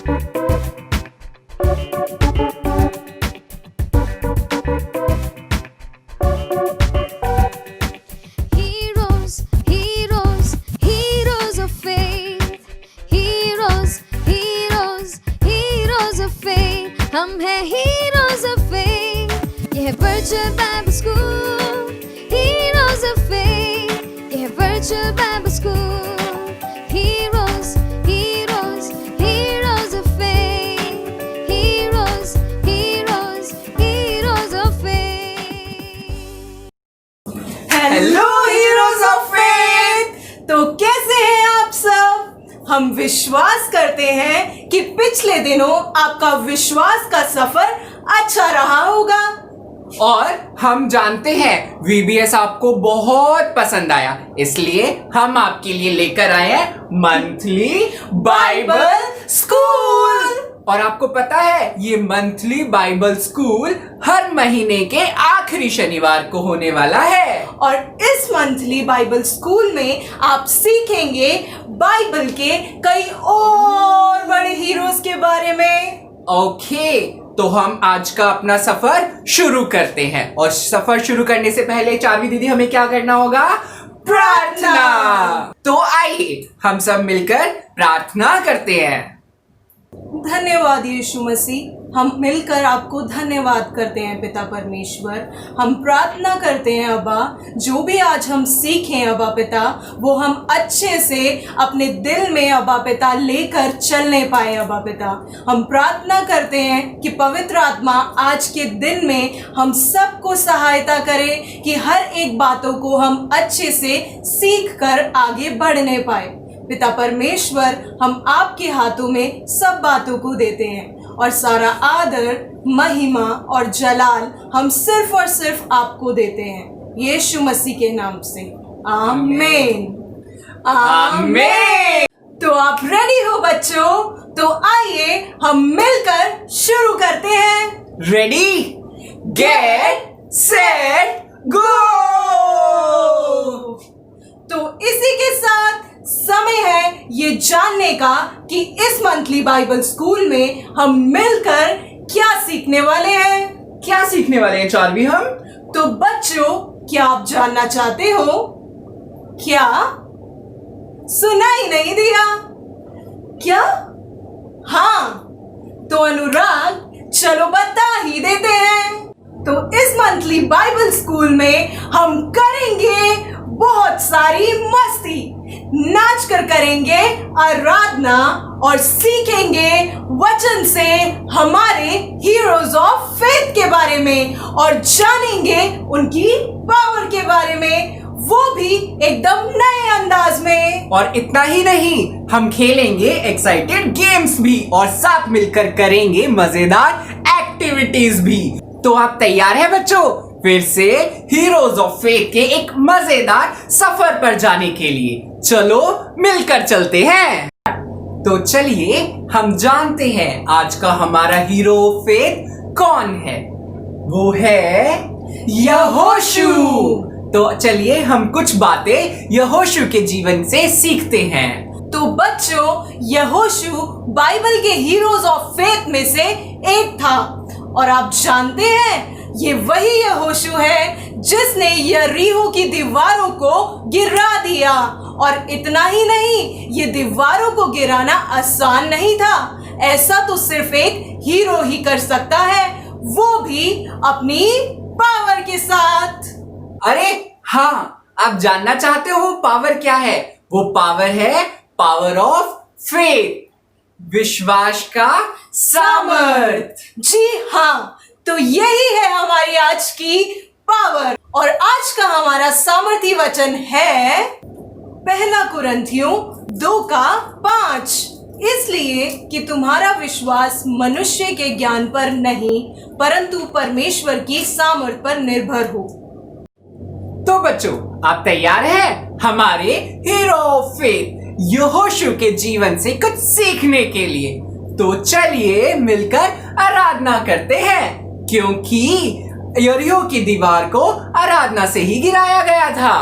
Heroes, heroes, heroes of faith. Heroes, heroes, heroes of faith. हम हैं heroes of faith. ये है Virtual Bible School. Heroes of faith. ये है Virtual Bible School. Heroes, heroes, heroes of faith. Heroes, heroes, heroes of faith. Hello heroes of faith. तो कैसे हैं आप सब? हम विश्वास करते हैं कि पिछले दिनों आपका विश्वास का सफर अच्छा रहा होगा। और हम जानते हैं VBS आपको बहुत पसंद आया, इसलिए हम आपके लिए लेकर आए हैं मंथली बाइबल स्कूल। और आपको पता है ये मंथली बाइबल स्कूल हर महीने के आखिरी शनिवार को होने वाला है। और इस मंथली बाइबल स्कूल में आप सीखेंगे बाइबल के कई और बड़े हीरोज के बारे में। ओके, तो हम आज का अपना सफर शुरू करते हैं। और सफर शुरू करने से पहले चारवी दीदी हमें क्या करना होगा? प्रार्थना। तो आइए हम सब मिलकर प्रार्थना करते हैं। धन्यवाद यीशु मसीह, हम मिलकर आपको धन्यवाद करते हैं पिता परमेश्वर। हम प्रार्थना करते हैं अब्बा, जो भी आज हम सीखें अब्बा पिता, वो हम अच्छे से अपने दिल में अब्बा पिता लेकर चलने पाए अब्बा पिता। हम प्रार्थना करते हैं कि पवित्र आत्मा आज के दिन में हम सबको सहायता करे कि हर एक बातों को हम अच्छे से सीख कर आगे बढ़ने पाए। पिता परमेश्वर, हम आपके हाथों में सब बातों को देते हैं और सारा आदर, महिमा और जलाल हम सिर्फ और सिर्फ आपको देते हैं, यीशु मसीह के नाम से। आमीन आमीन। तो आप रेडी हो बच्चों? तो आइए हम मिलकर शुरू करते हैं। रेडी, गेट, सेट, गो। तो इसी के साथ समय है ये जानने का कि इस मंथली बाइबल स्कूल में हम मिलकर क्या सीखने वाले हैं। क्या सीखने वाले हैं चारवी हम? तो बच्चों, क्या आप जानना चाहते हो? क्या सुना ही नहीं दिया क्या? हाँ, तो अनुराग चलो बता ही देते हैं। तो इस मंथली बाइबल स्कूल में हम करेंगे बहुत सारी मस्ती, नाच कर करेंगे आराधना और सीखेंगे वचन से हमारे हीरोज ऑफ फेथ के बारे में और जानेंगे उनकी पावर के बारे में, वो भी एकदम नए अंदाज में। और इतना ही नहीं, हम खेलेंगे एक्साइटेड गेम्स भी और साथ मिलकर करेंगे मजेदार एक्टिविटीज भी। तो आप तैयार हैं बच्चों फिर से हीरोज ऑफ फेथ के एक मजेदार सफर पर जाने के लिए? चलो मिलकर चलते हैं। तो चलिए हम जानते हैं आज का हमारा हीरो ऑफ फेथ कौन है। वो है यहोशू। तो चलिए हम कुछ बातें यहोशू के जीवन से सीखते हैं। तो बच्चों, यहोशू बाइबल के हीरोज ऑफ फेथ में से एक था। और आप जानते हैं ये वही यहोशू है जिसने यरीहो की दीवारों को गिरा दिया। और इतना ही नहीं, ये दीवारों को गिराना आसान नहीं था। ऐसा तो सिर्फ एक हीरो ही कर सकता है, वो भी अपनी पावर के साथ। अरे हाँ, आप जानना चाहते हो पावर क्या है? वो पावर है पावर ऑफ फेथ, विश्वास का सामर्थ। जी हाँ, तो यही है हमारी आज की पावर। और आज का हमारा सामर्थी वचन है पहला कुरिन्थियों 2:5। इसलिए कि तुम्हारा विश्वास मनुष्य के ज्ञान पर नहीं परंतु परमेश्वर की सामर्थ पर निर्भर हो। तो बच्चों, आप तैयार हैं हमारे हीरो ऑफ फेथ यहोशू के जीवन से कुछ सीखने के लिए? तो चलिए मिलकर आराधना करते हैं, क्योंकि यरीहो की दीवार को आराधना से ही गिराया गया था।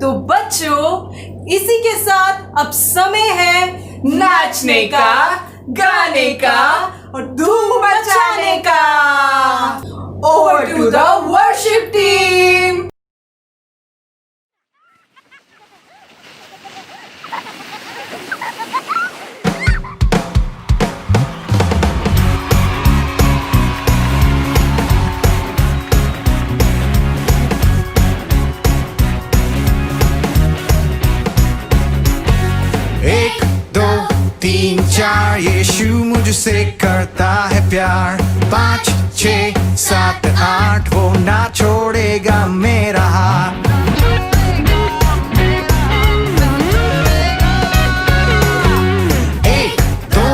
तो बच्चों, इसी के साथ अब समय है नाचने का। गाने का और धूम मचाने का। Over to the worship team. एक दो तीन चार यीशु मुझसे करता है प्यार। 5 6 7 8 वो ना छोड़ेगा मेरा हाथ। 1 2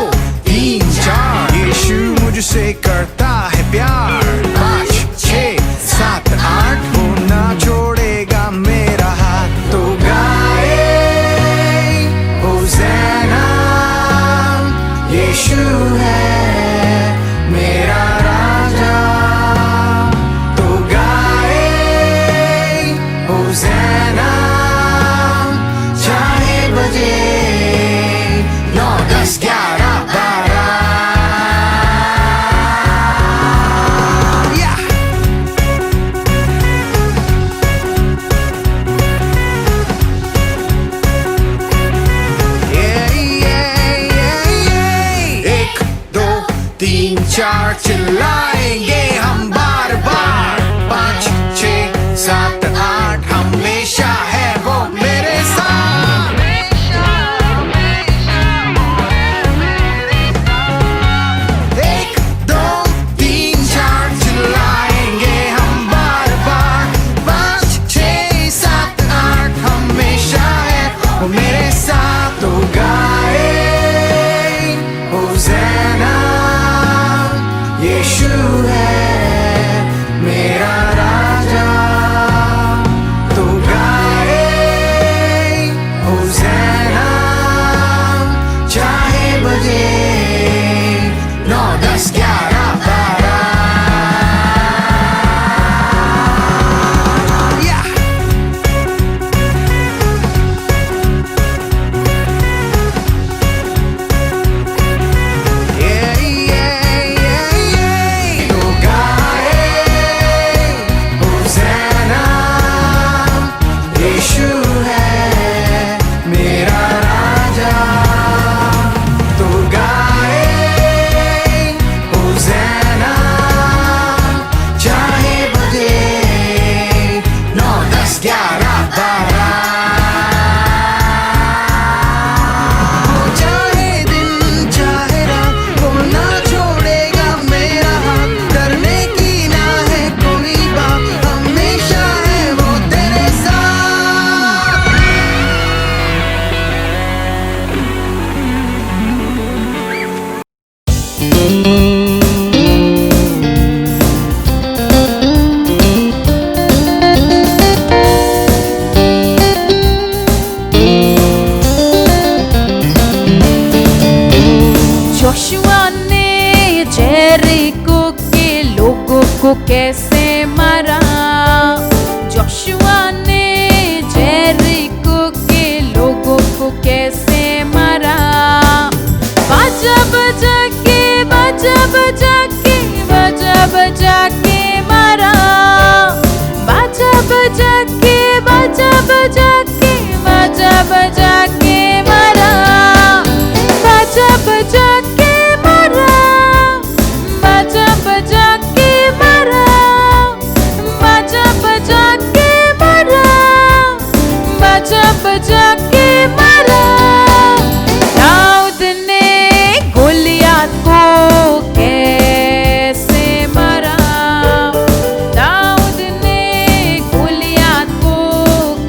3 4 यीशु मुझसे करता है प्यार। 5 6 7 8 वो ना छोड़ेगा मेरा हाथ। तो गाए होज़ैना, यीशु है मेरा राजा। तो गाए होज़ैना, चाहे बजे 9 10 11 12। Yeah! एक दो तीन चार चिल्लाएंगे हम बार बार। 5 6 7 8 हमेशा है वो मेरे साथ। 1 2 3 4 चिल्लाएंगे हम बार बार। 5 6 7 8 हमेशा है वो मेरे साथ। तो गाए होज़ैना, यीशु है मेरा राजा। तो गाए होज़ैना, चाहे बजे 9 10 11 12। Yeah! तो गाए होज़ैना, यीशु है मेरा राजा। तो गाए होज़ैना, चाहे बजे 9 10 11 12। चाहे दिन चाहे रात वो ना छोड़ेगा मेरा हाथ। डरने की ना है कोई बात, हमेशा है वो तेरे साथ। जोशुआ ने जेरिको के लोगों को कैसे मारा। जोशुआ ने जेरिको के लोगों को कैसे मारा। बाजा बजा के बाजा बजा के बाजा बजा के मारा। बाजा बजा के बाजा बजा के बाजा बजा के मारा। बाजा बजा के मारा। बाजा बजा के मारा। बाजा बजा के मारा। बाजा बजा के मारा। दाऊद ने गोलियत को कैसे मारा। दाऊद ने गोलियत को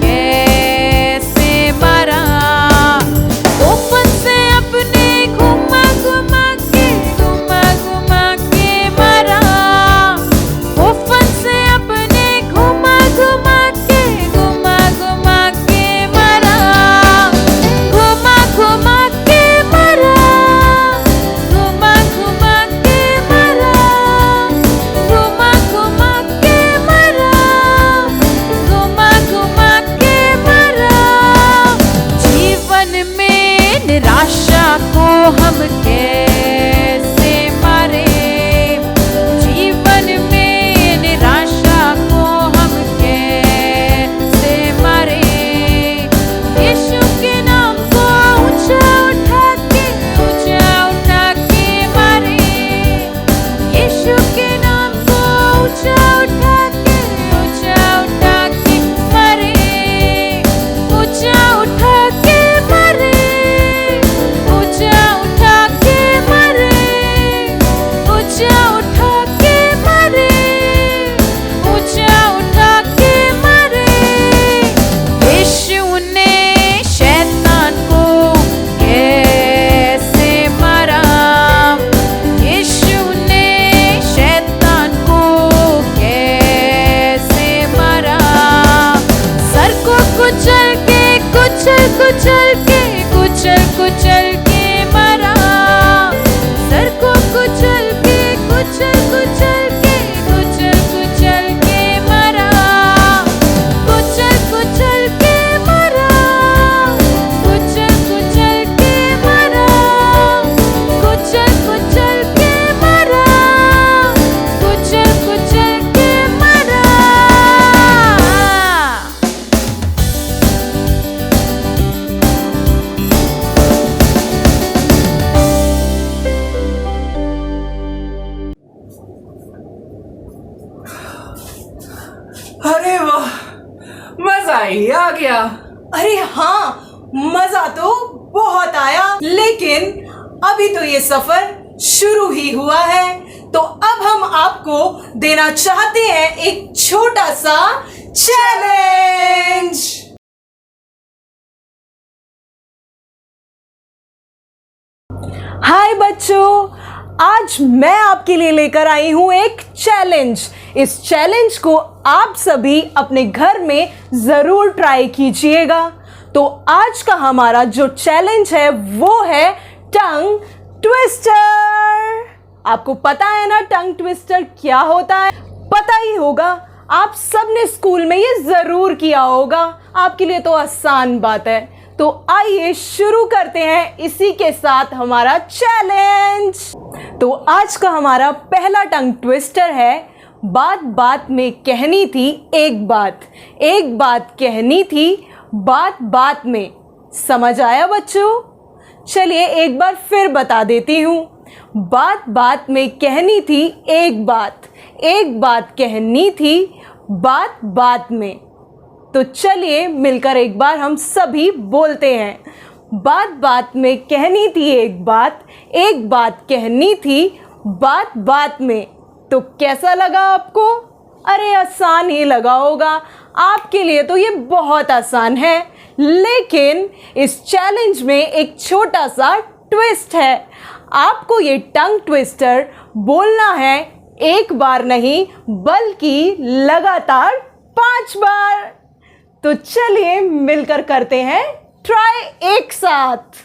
कैसे मारा। ओपन से अपने घुमा घुमा ही आ गया। अरे हाँ, मजा तो बहुत आया, लेकिन अभी तो ये सफर शुरू ही हुआ है। तो अब हम आपको देना चाहते हैं एक छोटा सा चैलेंज। हाय बच्चों, आज मैं आपके लिए लेकर आई हूं एक चैलेंज। इस चैलेंज को आप सभी अपने घर में जरूर ट्राई कीजिएगा। तो आज का हमारा जो चैलेंज है वो है टंग ट्विस्टर। आपको पता है ना टंग ट्विस्टर क्या होता है? पता ही होगा, आप सबने स्कूल में ये जरूर किया होगा। आपके लिए तो आसान बात है। तो आइए शुरू करते हैं इसी के साथ हमारा चैलेंज। तो आज का हमारा पहला टंग ट्विस्टर है, बात बात में कहनी थी एक बात, एक बात कहनी थी बात बात में। समझ आया बच्चों? चलिए एक बार फिर बता देती हूँ। बात बात में कहनी थी एक बात, एक बात कहनी थी बात बात में। तो चलिए मिलकर एक बार हम सभी बोलते हैं। बात बात में कहनी थी एक बात, एक बात कहनी थी बात बात में। तो कैसा लगा आपको? अरे आसान ही लगा होगा। आपके लिए तो ये बहुत आसान है, लेकिन इस चैलेंज में एक छोटा सा ट्विस्ट है। आपको ये टंग ट्विस्टर बोलना है एक बार नहीं, बल्कि लगातार 5 बार। तो चलिए मिलकर करते हैं ट्राई एक साथ।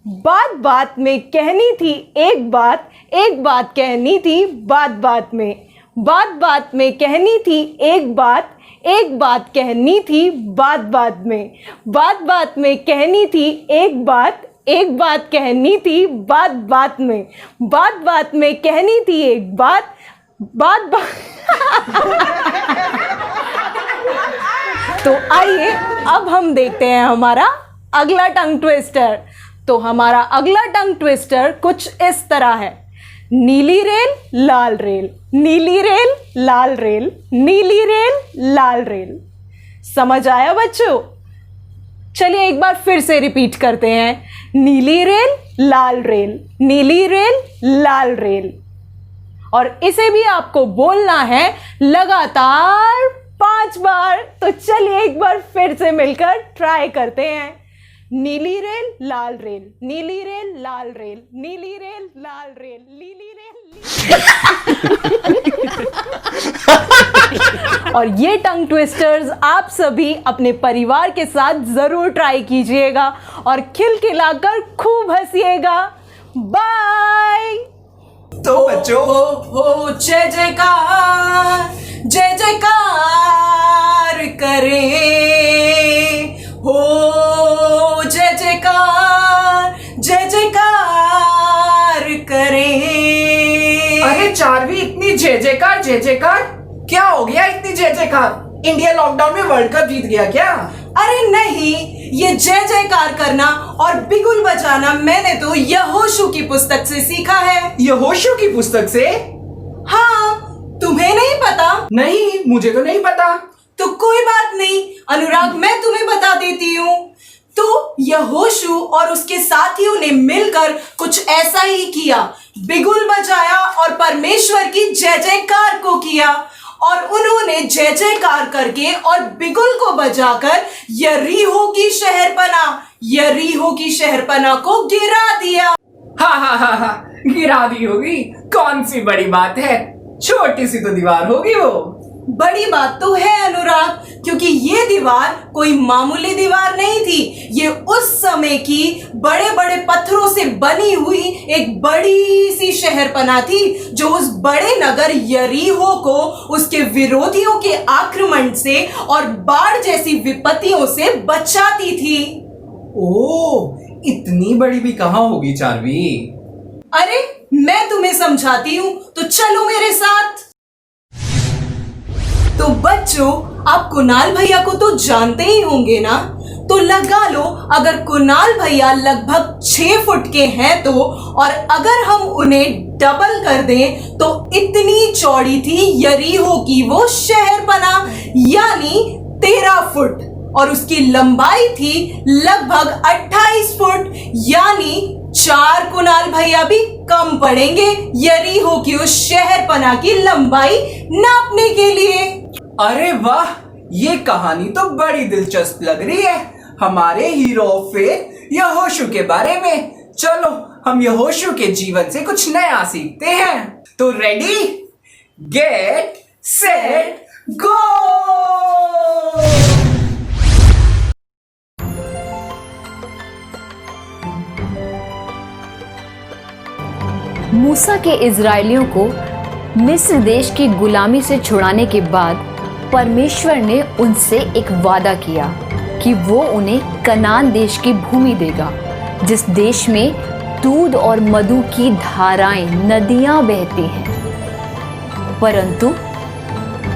बात बात में कहनी थी एक बात, एक बात कहनी थी बात बात में। बात बात में कहनी थी एक बात, एक बात कहनी थी बात बात में। बात बात में कहनी थी एक बात, एक बात कहनी थी बात बात में। बात बात में कहनी थी एक बात, बात बात तो आइए अब हम देखते हैं हमारा अगला टंग ट्विस्टर। तो हमारा अगला टंग ट्विस्टर कुछ इस तरह है, नीली रेल लाल रेल, नीली रेल लाल रेल, नीली रेल लाल रेल। समझ आया बच्चों? चलिए एक बार फिर से रिपीट करते हैं, नीली रेल लाल रेल, नीली रेल लाल रेल। और इसे भी आपको बोलना है लगातार 5 बार। तो चलिए एक बार फिर से मिलकर ट्राई करते हैं, नीली रेल लाल रेल, नीली रेल लाल रेल, नीली रेल लाल रेल, नीली रेल। और ये टंग ट्विस्टर्स आप सभी अपने परिवार के साथ जरूर ट्राई कीजिएगा और खिलखिलाकर खूब हंसिएगा। बाय। तो बच्चों, हो जय जयकार, जय जयकार करें, हो जय जयकार, जय जयकार करें। अरे चारवी, इतनी जय जयकार क्या हो गया? इतनी जय जयकार? इंडिया लॉकडाउन में वर्ल्ड कप जीत गया क्या? अरे नहीं, ये जय जयकार करना और बिगुल बजाना मैंने तो यहोशू की पुस्तक से सीखा है। यहोशू की पुस्तक से? हाँ, तुम्हें नहीं पता? नहीं, मुझे तो नहीं पता। तो कोई बात नहीं अनुराग, मैं तुम्हें बता देती हूँ। तो यहोशू और उसके साथियों ने मिलकर कुछ ऐसा ही किया, बिगुल बजाया और परमेश्वर की जय जयकार को किया। और उन्होंने जय जयकार करके और बिगुल को बजाकर यरीहो की शहरपनाह को गिरा दिया। हाँ, गिरा दी होगी। कौन सी बड़ी बात है, छोटी सी तो दीवार होगी वो। बड़ी बात तो है अनुराग, क्योंकि ये दीवार कोई मामूली दीवार नहीं थी। ये उस समय की बड़े बड़े पत्थरों से बनी हुई एक बड़ी सी शहरपनाह थी, जो उस बड़े नगर यरीहो को उसके विरोधियों के आक्रमण से और बाढ़ जैसी विपत्तियों से बचाती थी। ओह, इतनी बड़ी भी कहाँ होगी चारवी? अरे मैं तुम्हें समझाती हूँ, तो चलो मेरे साथ। तो बच्चों, आप कुणाल भैया को तो जानते ही होंगे ना? तो लगा लो, अगर कुणाल भैया लगभग 6 फुट के हैं तो, और अगर हम उन्हें डबल कर दें तो इतनी चौड़ी थी यरीहो की वो शहरपनाह, यानी 13 फुट। और उसकी लंबाई थी लगभग 28 फुट, यानी 4 कुनाल भैया भी कम पड़ेंगे यरीहो की उस शहरपनाह की लंबाई नापने के लिए। अरे वाह, ये कहानी तो बड़ी दिलचस्प लग रही है हमारे हीरो ऑफ फेथ यहोशू के बारे में। चलो हम यहोशू के जीवन से कुछ नया सीखते हैं। तो रेडी, गेट, सेट, गो। मूसा के इजरायलियों को मिस्र देश की गुलामी से छुड़ाने के बाद परमेश्वर ने उनसे एक वादा किया कि वो उन्हें कनान देश की भूमि देगा, जिस देश में दूध और मधु की धाराएं, नदियां बहती हैं। परंतु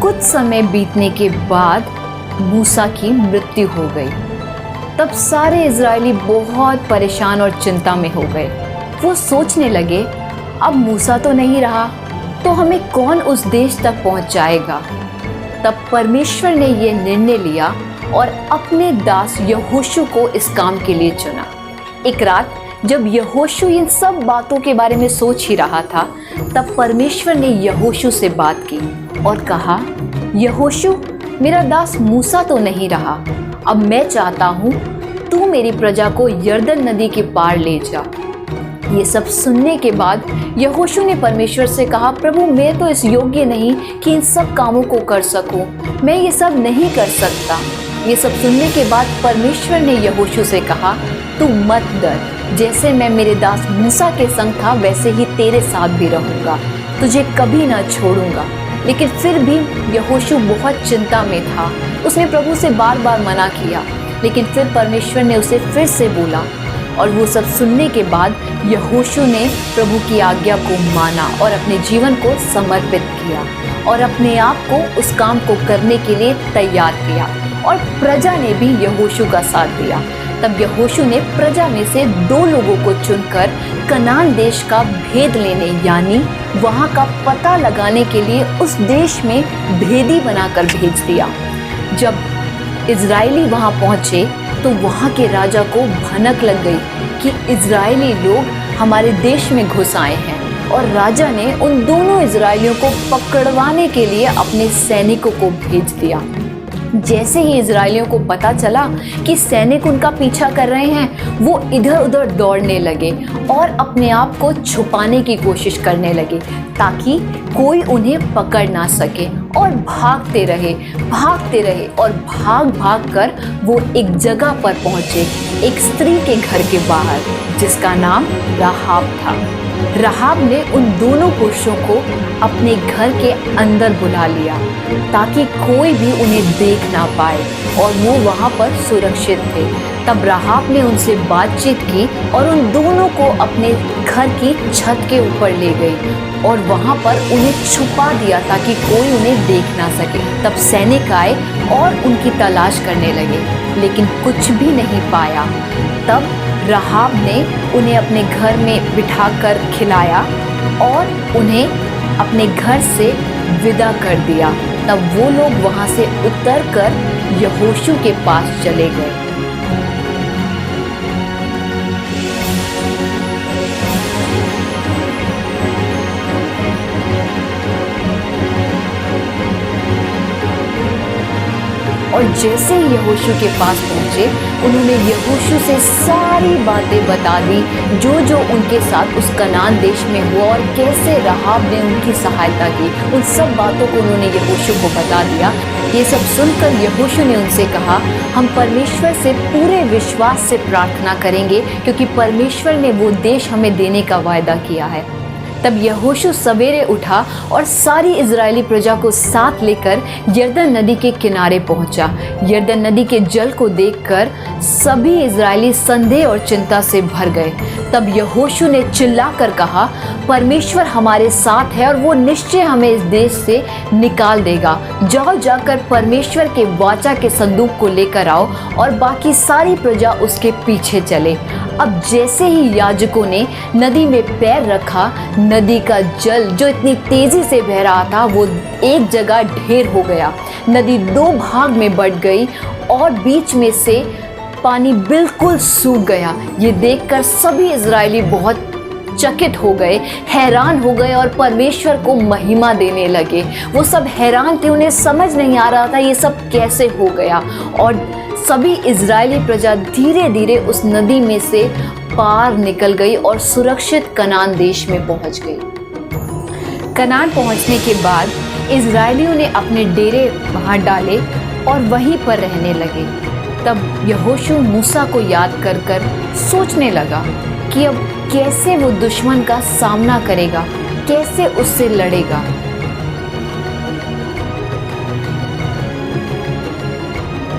कुछ समय बीतने के बाद मूसा की मृत्यु हो गई। तब सारे इजरायली बहुत परेशान और चिंता में हो गए। वो सोचने लगे, अब मूसा तो नहीं रहा तो हमें कौन उस देश तक पहुंचाएगा। तब परमेश्वर ने यह निर्णय लिया और अपने दास यहोशू को इस काम के लिए चुना। एक रात जब यहोशू इन सब बातों के बारे में सोच ही रहा था, तब परमेश्वर ने यहोशू से बात की और कहा, यहोशू, मेरा दास मूसा तो नहीं रहा, अब मैं चाहता हूँ तू मेरी प्रजा को यरदन नदी के पार ले जा। ये सब सुनने के बाद यहोशू ने परमेश्वर से कहा, प्रभु, मैं तो इस योग्य नहीं कि इन सब कामों को कर सकूं, मैं ये सब नहीं कर सकता। ये सब सुनने के बाद परमेश्वर ने यहोशू से कहा, तू मत डर, जैसे मैं मेरे दास मूसा के संग था वैसे ही तेरे साथ भी रहूंगा, तुझे कभी ना छोड़ूंगा। लेकिन फिर भी यहोशू बहुत चिंता में था। उसने प्रभु से बार बार मना किया, लेकिन फिर परमेश्वर ने उसे फिर से बोला। और वो सब सुनने के बाद यहोशू ने प्रभु की आज्ञा को माना और अपने जीवन को समर्पित किया और अपने आप को उस काम को करने के लिए तैयार किया। और प्रजा ने भी यहोशू का साथ दिया। तब यहोशू ने प्रजा में से 2 लोगों को चुनकर कनान देश का भेद लेने, यानी वहाँ का पता लगाने के लिए उस देश में भेदी बनाकर भेज दिया। जब इजरायली वहाँ पहुँचे तो वहाँ के राजा को भनक लग गई कि इजरायली लोग हमारे देश में घुस आए हैं, और राजा ने उन दोनों इजरायलियों को पकड़वाने के लिए अपने सैनिकों को भेज दिया। जैसे ही इजरायलियों को पता चला कि सैनिक उनका पीछा कर रहे हैं, वो इधर उधर दौड़ने लगे और अपने आप को छुपाने की कोशिश करने लगे ताकि कोई उन्हें पकड़ ना सके, और भागते रहे और भाग कर वो एक जगह पर पहुंचे, एक स्त्री के घर के बाहर, जिसका नाम राहाब था। राहाब ने उन दोनों पुरुषों को अपने घर के अंदर बुला लिया ताकि कोई भी उन्हें देख ना पाए, और वो वहाँ पर सुरक्षित थे। तब राहाब ने उनसे बातचीत की और उन दोनों को अपने घर की छत के ऊपर ले गई और वहाँ पर उन्हें छुपा दिया ताकि कोई उन्हें देख ना सके। तब सैनिक आए और उनकी तलाश करने लगे, लेकिन कुछ भी नहीं पाया। तब राहाब ने उन्हें अपने घर में बिठाकर खिलाया और उन्हें अपने घर से विदा कर दिया। तब वो लोग वहाँ से उतरकर यहोशू के पास चले गए। और जैसे ही यहोशू के पास पहुँचे, उन्होंने यहोशू से सारी बातें बता दी जो उनके साथ उस कनान देश में हुआ और कैसे राहाब ने उनकी सहायता की। उन सब बातों को उन्होंने यहोशू को बता दिया। ये सब सुनकर यहोशू ने उनसे कहा, हम परमेश्वर से पूरे विश्वास से प्रार्थना करेंगे क्योंकि परमेश्वर ने वो देश हमें देने का वायदा किया है। तब यहोशू सवेरे उठा और सारी इजरायली प्रजा को साथ लेकर यरदन नदी के किनारे पहुंचा। यरदन नदी के जल को देखकर सभी इजरायली संदेह और चिंता से भर गए। तब यहोशू ने चिल्लाकर कहा, परमेश्वर हमारे साथ है और वो निश्चय हमें इस देश से निकाल देगा। जाओ, जाकर परमेश्वर के वाचा के संदूक को लेकर आओ। और बाकी सारी प्रजा उसके पीछे चले। अब जैसे ही याजकों ने नदी में पैर रखा, नदी का जल जो इतनी तेजी से बह रहा था वो एक जगह ढेर हो गया। नदी 2 भाग में बट गई और बीच में से पानी बिल्कुल सूख गया। ये देखकर सभी इजरायली बहुत चकित हो गए, हैरान हो गए और परमेश्वर को महिमा देने लगे। वो सब हैरान थे, उन्हें समझ नहीं आ रहा था ये सब कैसे हो गया। और सभी इजरायली प्रजा धीरे धीरे उस नदी में से पार निकल गई और सुरक्षित कनान देश में पहुंच गई। कनान पहुंचने के बाद इजरायलियों ने अपने डेरे वहां डाले और वहीं पर रहने लगे। तब यहोशू मूसा को याद कर कर सोचने लगा कि अब कैसे वो दुश्मन का सामना करेगा, कैसे उससे लड़ेगा।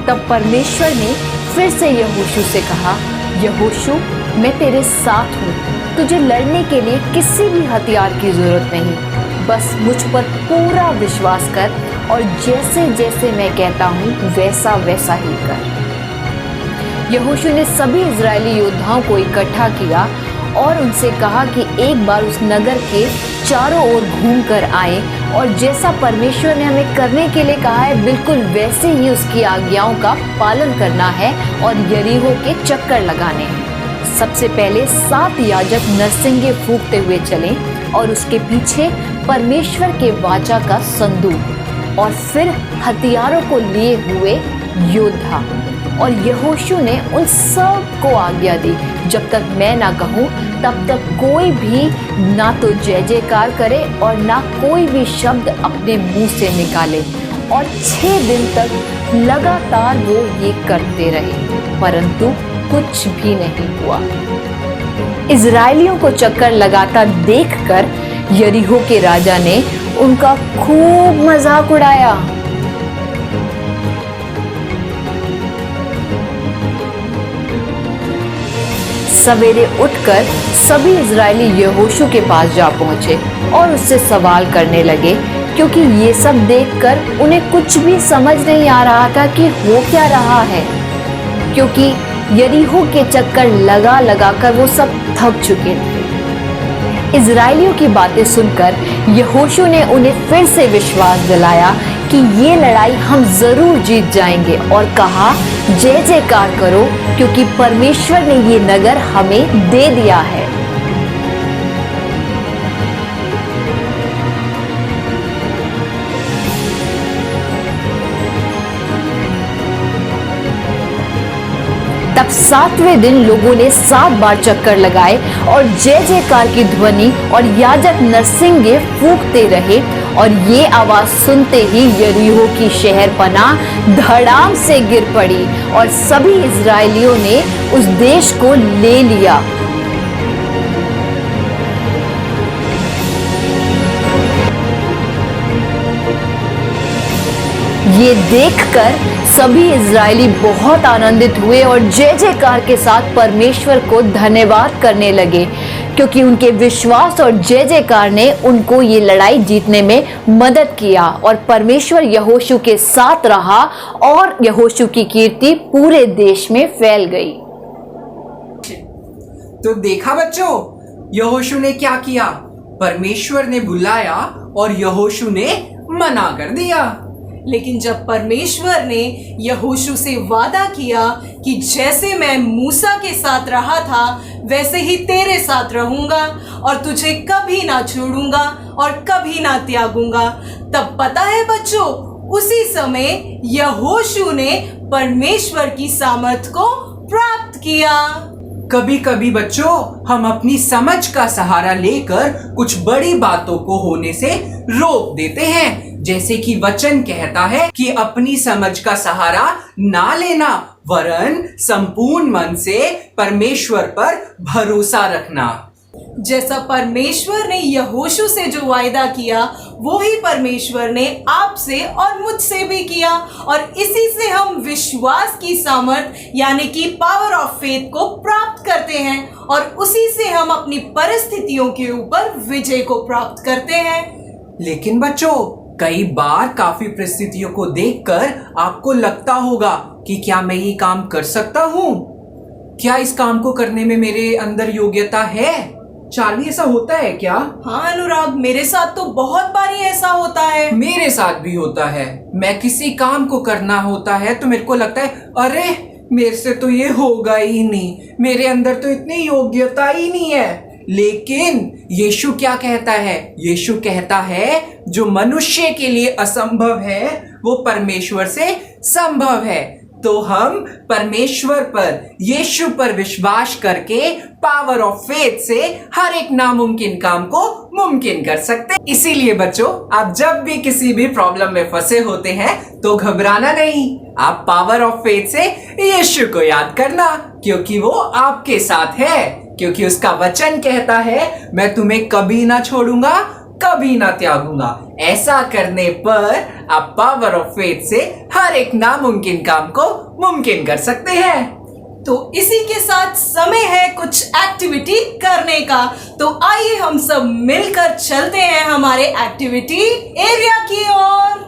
तब परमेश्वर ने फिर से यहोशू से कहा, यहोशू मैं तेरे साथ हूँ, तुझे लड़ने के लिए किसी भी हथियार की जरूरत नहीं, बस मुझ पर पूरा विश्वास कर और जैसे जैसे मैं कहता हूँ वैसा वैसा ही कर। यहोशू ने सभी इजरायली योद्धाओं को इकट्ठा किया और उनसे कहा कि एक बार उस नगर के चारों ओर घूम कर आए और जैसा परमेश्वर ने हमें करने के लिए कहा है बिल्कुल वैसे ही उसकी आज्ञाओं का पालन करना है और यरीहो के चक्कर लगाने हैं। सबसे पहले 7 याजक नरसिंगे फूंकते हुए चले और उसके पीछे परमेश्वर के वाचा का संदूक और फिर हथियारों को लिए हुए योद्धा। और यहोशू ने उन सब को आज्ञा दी, जब तक मैं ना कहूँ तब तक कोई भी ना तो जय जयकार करे और ना कोई भी शब्द अपने मुंह से निकाले। और 6 दिन तक लगातार वो ये करते रहे, परंतु कुछ भी नहीं हुआ। इजरायलियों को चक्कर लगाता देखकर यरीहो के राजा ने उनका खूब मजाक उड़ाया। सवेरे उठकर सभी इजरायली यहोशू के पास जा पहुंचे और उससे सवाल करने लगे, क्योंकि ये सब देखकर उन्हें कुछ भी समझ नहीं आ रहा था कि हो क्या रहा है, क्योंकि यरीहो के चक्कर लगा लगा कर वो सब थक चुके थे। इजरायलियों की बातें सुनकर यहोशू ने उन्हें फिर से विश्वास दिलाया कि ये लड़ाई हम जरूर जीत जाएंगे और कहा, जय जयकार करो क्योंकि परमेश्वर ने ये नगर हमें दे दिया है। तब 7वें दिन लोगों ने 7 बार चक्कर लगाए और जय जयकार की ध्वनि और याजक नरसिंगे फूंकते रहे और ये आवाज सुनते ही यरीहो की शहरपनाह धड़ाम से गिर पड़ी और सभी इजरायलियों ने उस देश को ले लिया। ये देखकर सभी इजरायली बहुत आनंदित हुए और जय जयकार के साथ परमेश्वर को धन्यवाद करने लगे, क्योंकि उनके विश्वास और जय जयकार ने उनको ये लड़ाई जीतने में मदद किया और परमेश्वर यहोशू के साथ रहा और यहोशू की कीर्ति पूरे देश में फैल गई। तो देखा बच्चों, यहोशू ने क्या किया? परमेश्वर ने बुलाया और यहोशू ने मना कर दिया। लेकिन जब परमेश्वर ने यहोशू से वादा किया कि जैसे मैं मूसा के साथ रहा था वैसे ही तेरे साथ रहूंगा और तुझे कभी ना छोड़ूंगा और कभी ना त्यागूंगा, तब पता है बच्चों, उसी समय यहोशू ने परमेश्वर की सामर्थ को प्राप्त किया। कभी कभी बच्चों हम अपनी समझ का सहारा लेकर कुछ बड़ी बातों को होने से रोक देते हैं, जैसे कि वचन कहता है कि अपनी समझ का सहारा ना लेना वरन संपूर्ण मन से परमेश्वर पर भरोसा रखना। जैसा परमेश्वर ने यहोशू से जो वायदा किया वो ही परमेश्वर ने आपसे और मुझसे भी किया और इसी से हम विश्वास की सामर्थ यानी कि पावर ऑफ फेथ को प्राप्त करते हैं और उसी से हम अपनी परिस्थितियों के ऊपर विजय को प्राप्त करते हैं। लेकिन बच्चों, कई बार काफी परिस्थितियों को देखकर आपको लगता होगा कि क्या मैं ये काम कर सकता हूँ? क्या इस काम को करने में मेरे अंदर योग्यता है? चार्ली ऐसा होता है क्या? हाँ अनुराग, मेरे साथ तो बहुत बार ही ऐसा होता है। मेरे साथ भी होता है। मैं किसी काम को करना होता है तो मेरे को लगता है अरे मेरे से तो ये होगा ही नहीं, मेरे अंदर तो इतनी योग्यता ही नहीं है। लेकिन यीशु क्या कहता है? यीशु कहता है जो मनुष्य के लिए असंभव है वो परमेश्वर से संभव है। तो हम परमेश्वर पर, यीशु पर विश्वास करके पावर ऑफ फेथ से हर एक नामुमकिन काम को मुमकिन कर सकते हैं। इसीलिए बच्चों, आप जब भी किसी भी प्रॉब्लम में फंसे होते हैं तो घबराना नहीं, आप पावर ऑफ फेथ से यीशु को याद करना, क्योंकि वो आपके साथ है। क्योंकि उसका वचन कहता है मैं तुम्हें कभी ना छोड़ूंगा, कभी ना त्यागूंगा। ऐसा करने पर आप पावर ऑफ फेथ से हर एक नामुमकिन काम को मुमकिन कर सकते हैं। तो इसी के साथ समय है कुछ एक्टिविटी करने का। तो आइए हम सब मिलकर चलते हैं हमारे एक्टिविटी एरिया की ओर।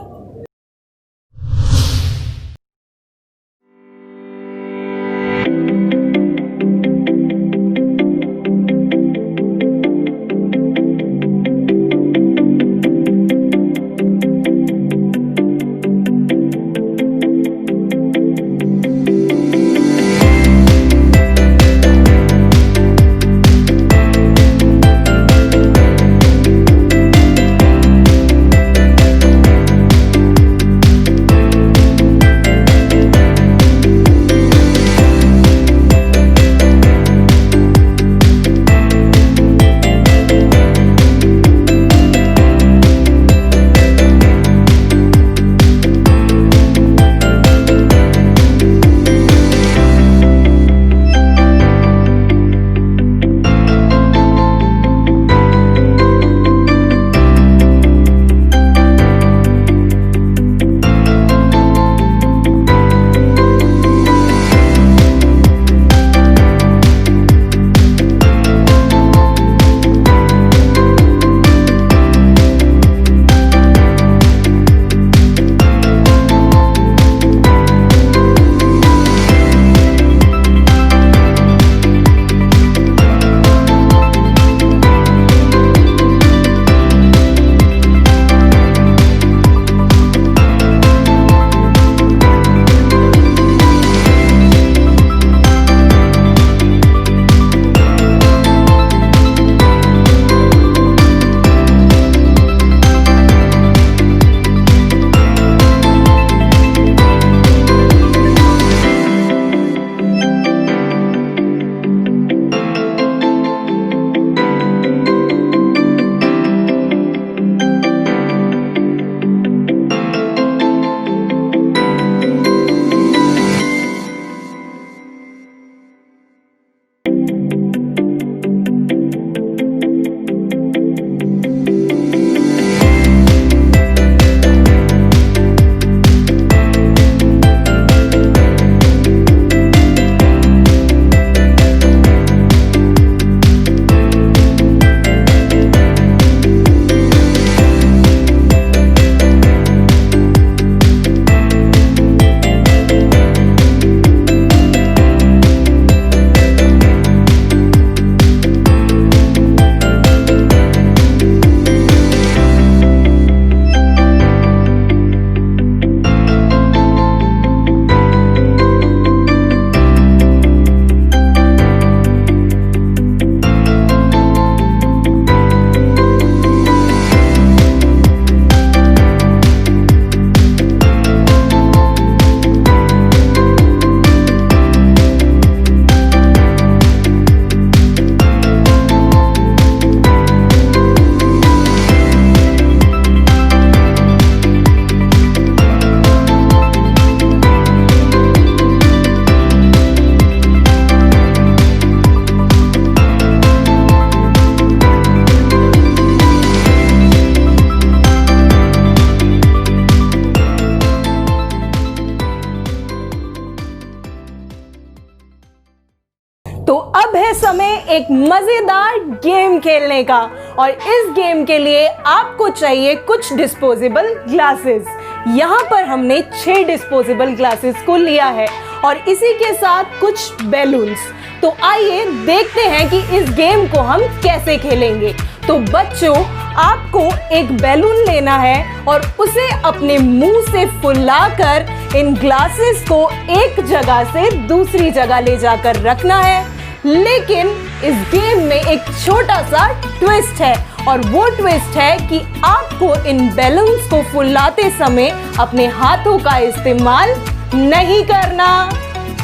तो अब है समय एक मजेदार गेम खेलने का, और इस गेम के लिए आपको चाहिए कुछ डिस्पोजेबल ग्लासेस। यहाँ पर हमने 6 डिस्पोजेबल ग्लासेस को लिया है और इसी के साथ कुछ बैलून्स। तो आइए देखते हैं कि इस गेम को हम कैसे खेलेंगे। तो बच्चों, आपको एक बैलून लेना है और उसे अपने मुंह से फुलाकर इन ग्लासेस को एक जगह से दूसरी जगह ले जाकर रखना है। लेकिन इस गेम में एक छोटा सा ट्विस्ट है, और वो ट्विस्ट है कि आपको इन बैलून्स को फुलाते समय अपने हाथों का इस्तेमाल नहीं करना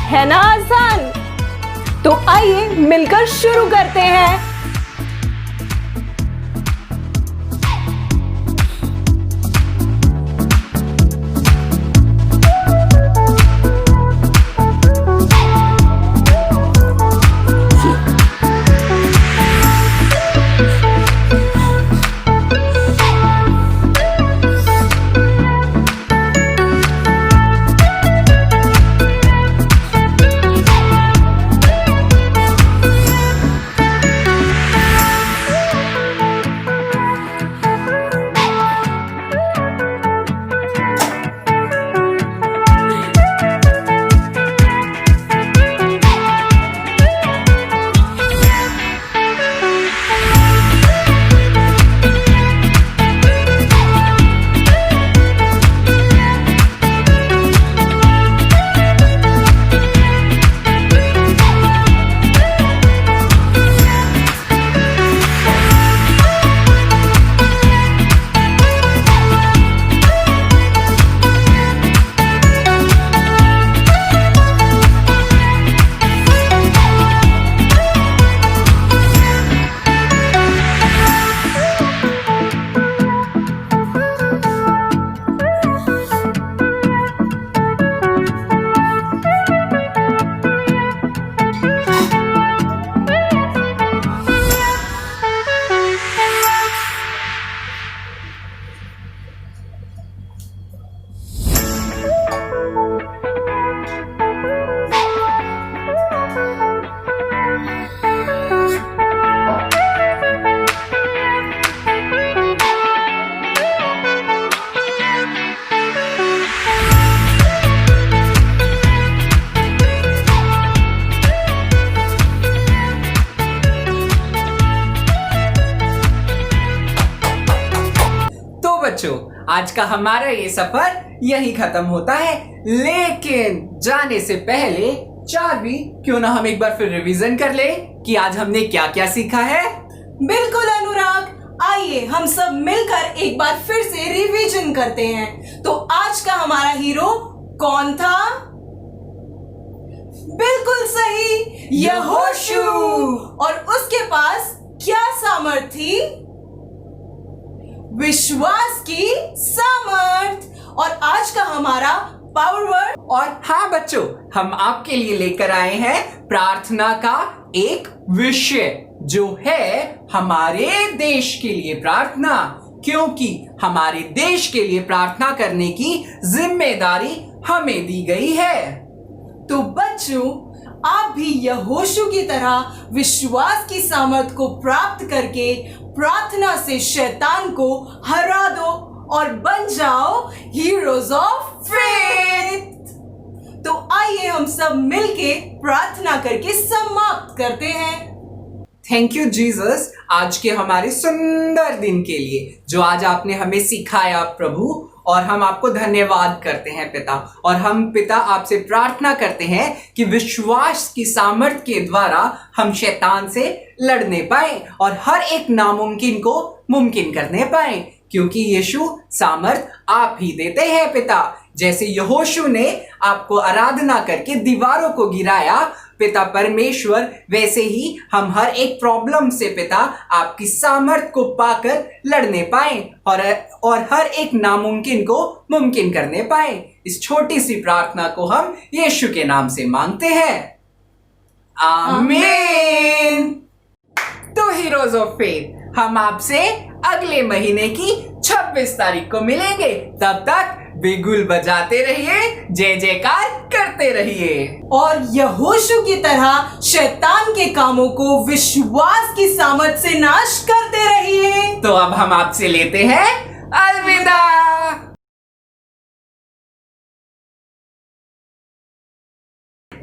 है। ना आसान? तो आइए मिलकर शुरू करते हैं। बच्चों, आज का हमारा ये सफर यही खत्म होता है, लेकिन जाने से पहले चार्वी, क्यों ना हम एक बार फिर रिवीजन कर ले कि आज हमने क्या क्या सीखा है। बिल्कुल अनुराग, आइए हम सब मिलकर एक बार फिर से रिवीजन करते हैं। तो आज का हमारा हीरो कौन था? बिल्कुल सही, यहोशू। और उसके पास क्या सामर्थ थी? विश्वास की सामर्थ। और आज का हमारा पावर वर्ड, और हाँ बच्चों, हम आपके लिए लेकर आए हैं प्रार्थना का एक विषय, जो है हमारे देश के लिए प्रार्थना, क्योंकि हमारे देश के लिए प्रार्थना करने की जिम्मेदारी हमें दी गई है। तो बच्चों, आप भी यहोशू की तरह विश्वास की सामर्थ को प्राप्त करके प्रार्थना से शैतान को हरा दो और बन जाओ हीरोज ऑफ फेथ। तो आइए हम सब मिलके प्रार्थना करके समाप्त करते हैं। थैंक यू जीसस, आज के हमारे सुंदर दिन के लिए, जो आज आपने हमें सिखाया प्रभु, और हम आपको धन्यवाद करते हैं पिता। और हम पिता आपसे प्रार्थना करते हैं कि विश्वास की सामर्थ के द्वारा हम शैतान से लड़ने पाए और हर एक नामुमकिन को मुमकिन करने पाए, क्योंकि यीशु सामर्थ आप ही देते हैं पिता। जैसे यहोशू ने आपको आराधना करके दीवारों को गिराया पिता परमेश्वर, वैसे ही हम हर एक प्रॉब्लम से पिता आपकी सामर्थ को पाकर लड़ने पाए और हर एक नामुमकिन को मुमकिन करने पाए। इस छोटी सी प्रार्थना को हम यीशु के नाम से मांगते हैं, आमीन। तो हीरोज ऑफ फेथ, हम आपसे अगले महीने की 26 तारीख को मिलेंगे। तब तक बिगुल बजाते रहिए, जय जयकार करते रहिए, और यहोशू की तरह शैतान के कामों को विश्वास की सामर्थ से नाश करते रहिए। तो अब हम आपसे लेते हैं अलविदा।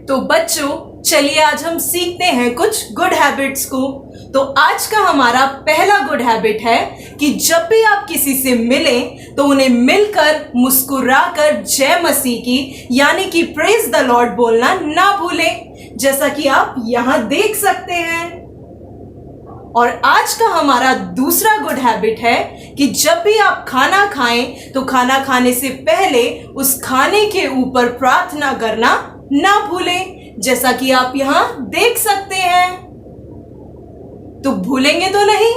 तो बच्चों, चलिए आज हम सीखते हैं कुछ गुड हैबिट्स को। तो आज का हमारा पहला गुड हैबिट है कि जब भी आप किसी से मिलें तो उन्हें मिलकर मुस्कुराकर जय मसीह की यानी कि प्रेज द लॉर्ड बोलना ना भूलें, जैसा कि आप यहां देख सकते हैं। और आज का हमारा दूसरा गुड हैबिट है कि जब भी आप खाना खाएं तो खाना खाने से पहले उस खाने के ऊपर प्रार्थना करना ना भूलें, जैसा कि आप यहां देख सकते हैं। तो भूलेंगे तो नहीं?